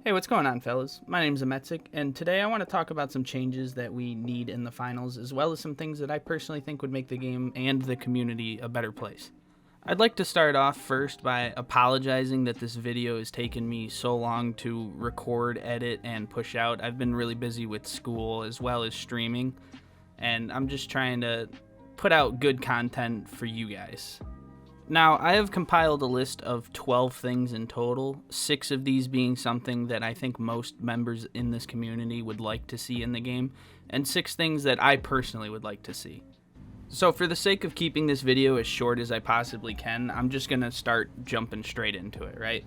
Hey, what's going on, fellas? My name's Ametzik, and today I want to talk about some changes that we need in the finals, as well as some things that I personally think would make the game and the community a better place. I'd like to start off first by apologizing that this video has taken me so long to record, edit, and push out. I've been really busy with school as well as streaming, and I'm just trying to put out good content for you guys. Now, I have compiled a list of 12 things in total, 6 of these being something that I think most members in this community would like to see in the game, and 6 things that I personally would like to see. So for the sake of keeping this video as short as I possibly can, I'm just going to start jumping straight into it, right?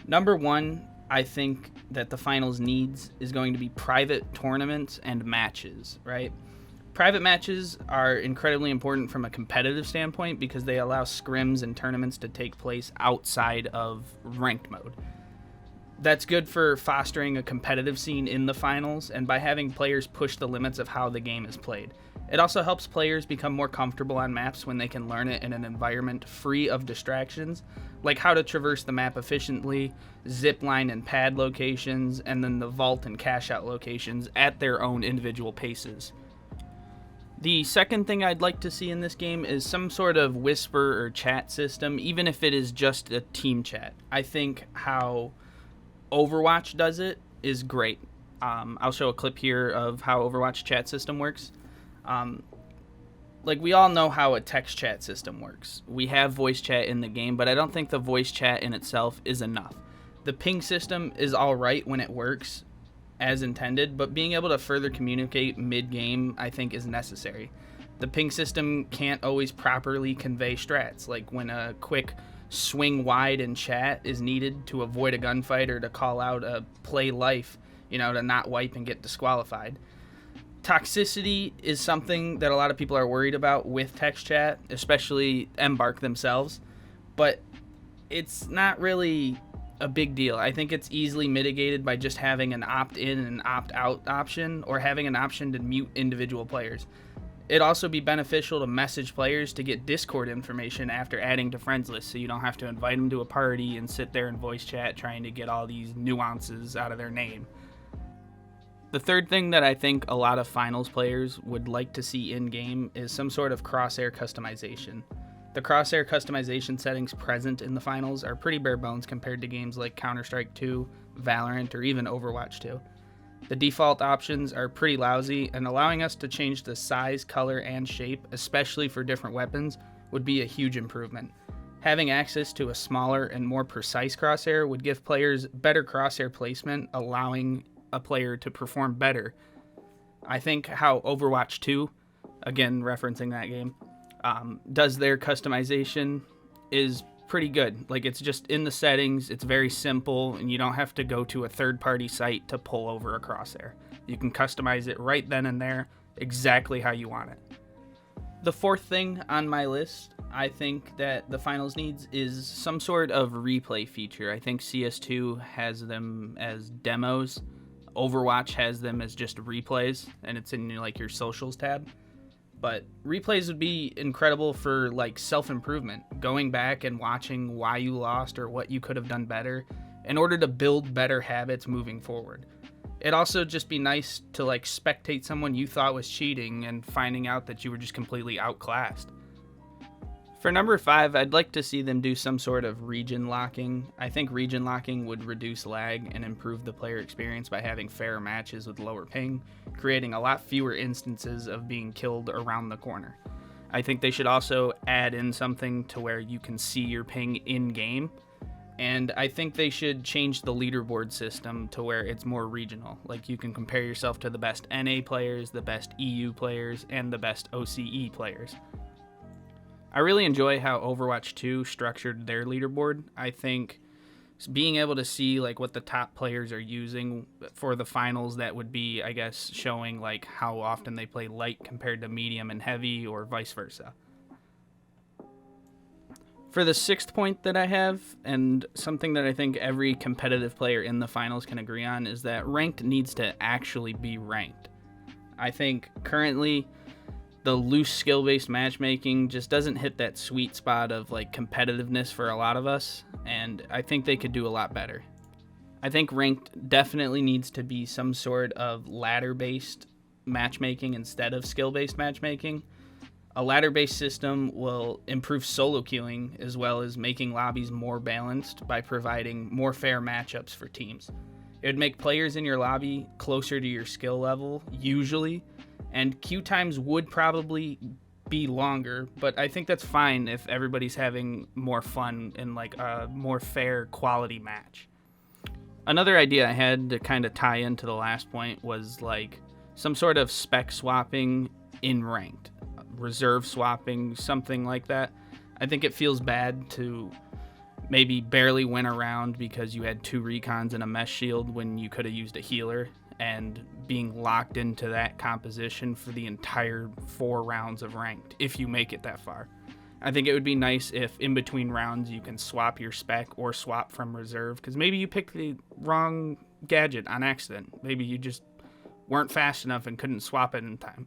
Number 1, I think that the finals needs is going to be private tournaments and matches, right? Private matches are incredibly important from a competitive standpoint because they allow scrims and tournaments to take place outside of ranked mode. That's good for fostering a competitive scene in the finals and by having players push the limits of how the game is played. It also helps players become more comfortable on maps when they can learn it in an environment free of distractions, like how to traverse the map efficiently, zipline and pad locations, and then the vault and cash out locations at their own individual paces. The second thing I'd like to see in this game is some sort of whisper or chat system, even if it is just a team chat. I think how Overwatch does it is great. I'll show a clip here of how Overwatch chat system works. We all know how a text chat system works. We have voice chat in the game, but I don't think the voice chat in itself is enough. The ping system is alright when it works as intended, but being able to further communicate mid-game I think is necessary. The ping system can't always properly convey strats, like when a quick swing wide in chat is needed to avoid a gunfight or to call out a play life, to not wipe and get disqualified. Toxicity is something that a lot of people are worried about with text chat, especially Embark themselves, but it's not really a big deal. I think it's easily mitigated by just having an opt-in and opt-out option or having an option to mute individual players. It'd also be beneficial to message players to get Discord information after adding to friends list so you don't have to invite them to a party and sit there in voice chat trying to get all these nuances out of their name. The third thing that I think a lot of finals players would like to see in-game is some sort of crosshair customization. The crosshair customization settings present in the finals are pretty bare bones compared to games like Counter-Strike 2, Valorant, or even Overwatch 2. The default options are pretty lousy, and allowing us to change the size, color, and shape, especially for different weapons, would be a huge improvement. Having access to a smaller and more precise crosshair would give players better crosshair placement, allowing a player to perform better. I think how Overwatch 2, again referencing that game, does their customization is pretty good. Like, it's just in the settings, it's very simple, and you don't have to go to a third-party site to pull over a crosshair. You can customize it right then and there, exactly how you want it. The fourth thing on my list, I think that the finals needs is some sort of replay feature. I think CS2 has them as demos. Overwatch has them as just replays, and it's in your socials tab. But replays would be incredible for self-improvement, going back and watching why you lost or what you could have done better in order to build better habits moving forward. It'd also just be nice to spectate someone you thought was cheating and finding out that you were just completely outclassed. For number 5, I'd like to see them do some sort of region locking. I think region locking would reduce lag and improve the player experience by having fairer matches with lower ping, creating a lot fewer instances of being killed around the corner. I think they should also add in something to where you can see your ping in-game, and I think they should change the leaderboard system to where it's more regional. Like, you can compare yourself to the best NA players, the best EU players, and the best OCE players. I really enjoy how Overwatch 2 structured their leaderboard. I think being able to see what the top players are using for the finals, that would be, I guess, showing how often they play light compared to medium and heavy, or vice versa. For the 6th point that I have, and something that I think every competitive player in the finals can agree on, is that ranked needs to actually be ranked. I think currently the loose skill-based matchmaking just doesn't hit that sweet spot of competitiveness for a lot of us, and I think they could do a lot better. I think ranked definitely needs to be some sort of ladder-based matchmaking instead of skill-based matchmaking. A ladder-based system will improve solo queuing as well as making lobbies more balanced by providing more fair matchups for teams. It would make players in your lobby closer to your skill level, usually, and queue times would probably be longer, but I think that's fine if everybody's having more fun in like a more fair quality match. Another idea I had to kind of tie into the last point was like some sort of spec swapping in ranked, reserve swapping, something like that. I think it feels bad to maybe barely win a round because you had 2 recons and a mesh shield when you could have used a healer, and being locked into that composition for the entire 4 rounds of ranked if you make it that far. I think it would be nice if in between rounds you can swap your spec or swap from reserve, because maybe you picked the wrong gadget on accident. Maybe you just weren't fast enough and couldn't swap it in time.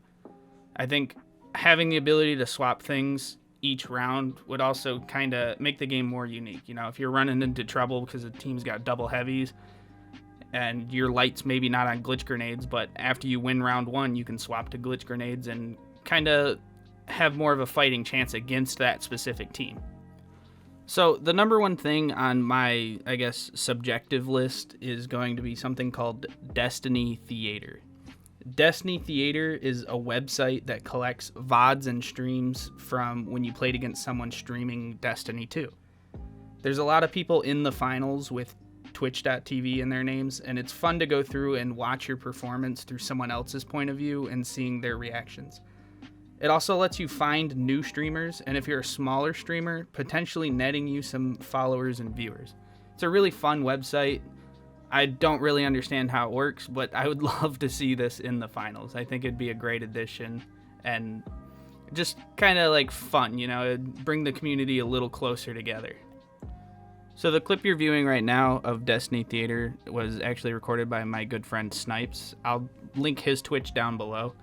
I think having the ability to swap things each round would also kind of make the game more unique. You know, if you're running into trouble because the team's got double heavies and your light's maybe not on glitch grenades, but after you win round 1, you can swap to glitch grenades and kind of have more of a fighting chance against that specific team. So the number one thing on my, I guess, subjective list is going to be something called Destiny Theater. Destiny Theater is a website that collects VODs and streams from when you played against someone streaming Destiny 2. There's a lot of people in the finals with twitch.tv in their names, and it's fun to go through and watch your performance through someone else's point of view and seeing their reactions. It also lets you find new streamers, and if you're a smaller streamer, potentially netting you some followers and viewers. It's a really fun website. I don't really understand how it works, but I would love to see this in the finals. I think it'd be a great addition and just kind of like fun, you know, it'd bring the community a little closer together. So the clip you're viewing right now of Destiny Theater was actually recorded by my good friend Snipes. I'll link his Twitch down below.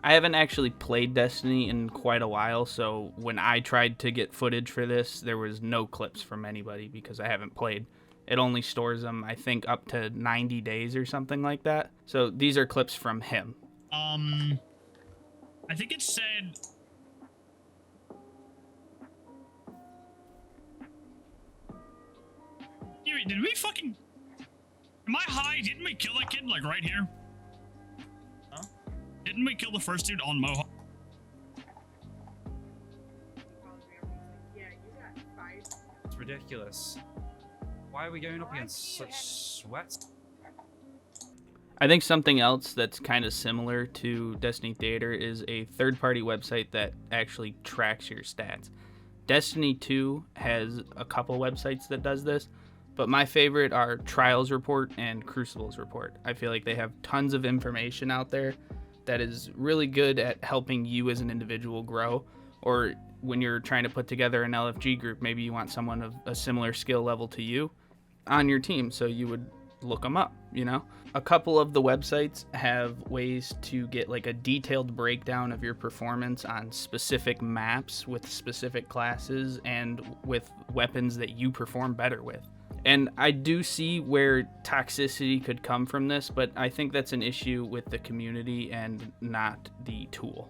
I haven't actually played Destiny in quite a while, so when I tried to get footage for this, there was no clips from anybody because I haven't played. It only stores them, I think, up to 90 days or something like that. So these are clips from him. I think it said... Did we fucking... Am I high? Didn't we kill that kid, like, right here? Huh? Didn't we kill the first dude on Mohawk? It's ridiculous. Why are we going up against such sweats? I think something else that's kind of similar to Destiny Theater is a third-party website that actually tracks your stats. Destiny 2 has a couple websites that does this, but my favorite are Trials Report and Crucibles Report. I feel like they have tons of information out there that is really good at helping you as an individual grow, or when you're trying to put together an LFG group, maybe you want someone of a similar skill level to you on your team, so you would look them up, you know? A couple of the websites have ways to get like a detailed breakdown of your performance on specific maps with specific classes and with weapons that you perform better with. And I do see where toxicity could come from this, but I think that's an issue with the community and not the tool.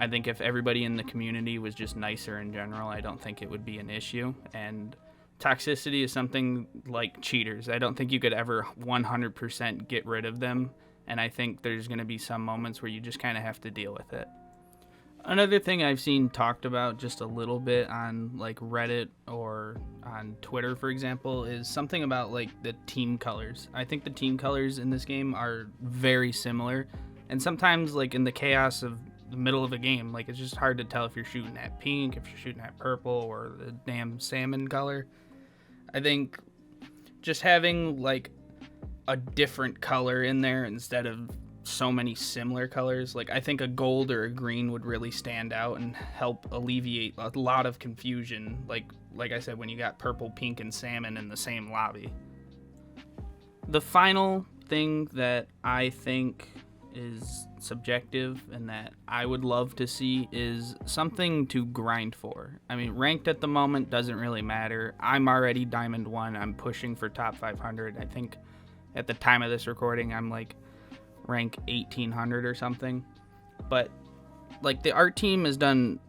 I think if everybody in the community was just nicer in general, I don't think it would be an issue. And toxicity is something like cheaters. I don't think you could ever 100% get rid of them, and I think there's going to be some moments where you just kind of have to deal with it. Another thing I've seen talked about just a little bit on like Reddit or on Twitter, for example, is something about like the team colors. I think the team colors in this game are very similar, and sometimes like in the chaos of the middle of a game, like it's just hard to tell if you're shooting at pink, if you're shooting at purple, or the damn salmon color. I think just having like a different color in there instead of so many similar colors, like I think a gold or a green would really stand out and help alleviate a lot of confusion, like I said, when you got purple, pink, and salmon in the same lobby. The final thing that I think is subjective and that I would love to see is something to grind for. I mean, ranked at the moment doesn't really matter. I'm already Diamond 1. I'm pushing for top 500. I think at the time of this recording, I'm like rank 1800 or something. But like the art team has done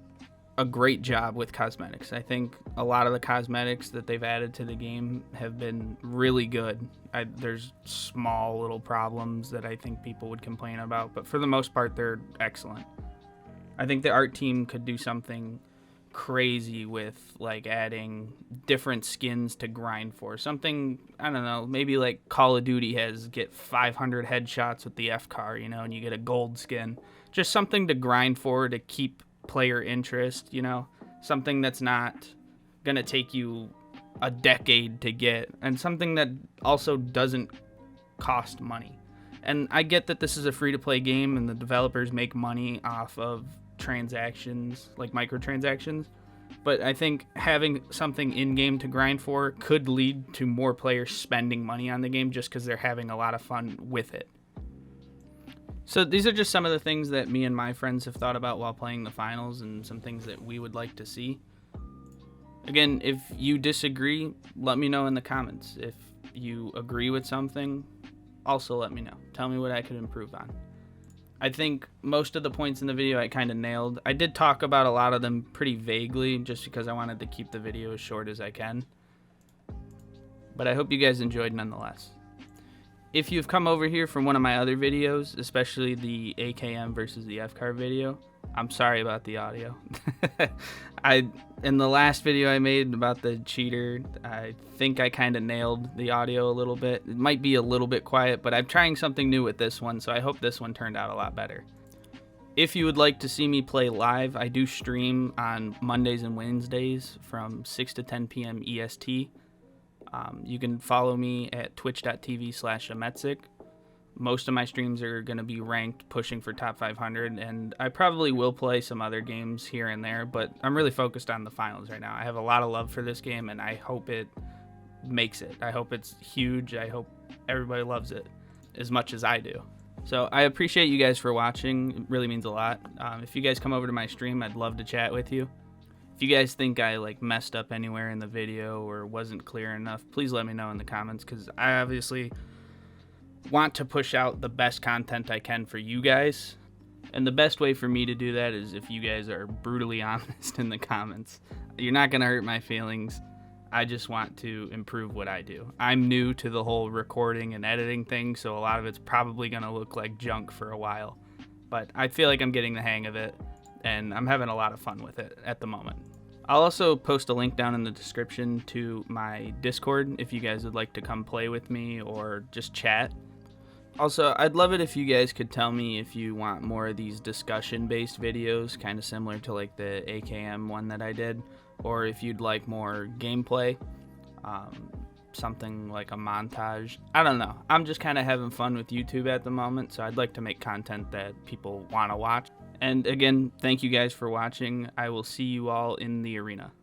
a great job with cosmetics. I think a lot of the cosmetics that they've added to the game have been really good. There's small little problems that I think people would complain about, but for the most part, they're excellent. I think the art team could do something crazy with like adding different skins to grind for. Something, I don't know, maybe like Call of Duty has get 500 headshots with the F-car, you know, and you get a gold skin. Just something to grind for to keep player interest, you know, something that's not gonna take you a decade to get, and something that also doesn't cost money. And I get that this is a free-to-play game and the developers make money off of transactions, like microtransactions, but I think having something in-game to grind for could lead to more players spending money on the game just because they're having a lot of fun with it. So these are just some of the things that me and my friends have thought about while playing the finals and some things that we would like to see. Again, if you disagree, let me know in the comments. If you agree with something, also let me know. Tell me what I could improve on. I think most of the points in the video I kind of nailed. I did talk about a lot of them pretty vaguely just because I wanted to keep the video as short as I can. But I hope you guys enjoyed nonetheless. If you've come over here from one of my other videos, especially the AKM versus the F-car video, I'm sorry about the audio. In the last video I made about the cheater, I think I kind of nailed the audio a little bit. It might be a little bit quiet, but I'm trying something new with this one, so I hope this one turned out a lot better. If you would like to see me play live, I do stream on Mondays and Wednesdays from 6 to 10 p.m. EST. You can follow me at twitch.tv/Ametsik. Most of my streams are going to be ranked, pushing for top 500, and I probably will play some other games here and there, but I'm really focused on the finals right now. I have a lot of love for this game, and I hope it makes it. I hope it's huge. I hope everybody loves it as much as I do. So I appreciate you guys for watching. It really means a lot. If you guys come over to my stream, I'd love to chat with you. If you guys think I like messed up anywhere in the video or wasn't clear enough, please let me know in the comments, because I obviously want to push out the best content I can for you guys. And the best way for me to do that is if you guys are brutally honest in the comments. You're not going to hurt my feelings. I just want to improve what I do. I'm new to the whole recording and editing thing, so a lot of it's probably going to look like junk for a while. But I feel like I'm getting the hang of it, and I'm having a lot of fun with it at the moment. I'll also post a link down in the description to my Discord if you guys would like to come play with me or just chat. Also, I'd love it if you guys could tell me if you want more of these discussion-based videos, kind of similar to like the AKM one that I did, or if you'd like more gameplay, something like a montage. I don't know. I'm just kind of having fun with YouTube at the moment, so I'd like to make content that people want to watch. And again, thank you guys for watching. I will see you all in the arena.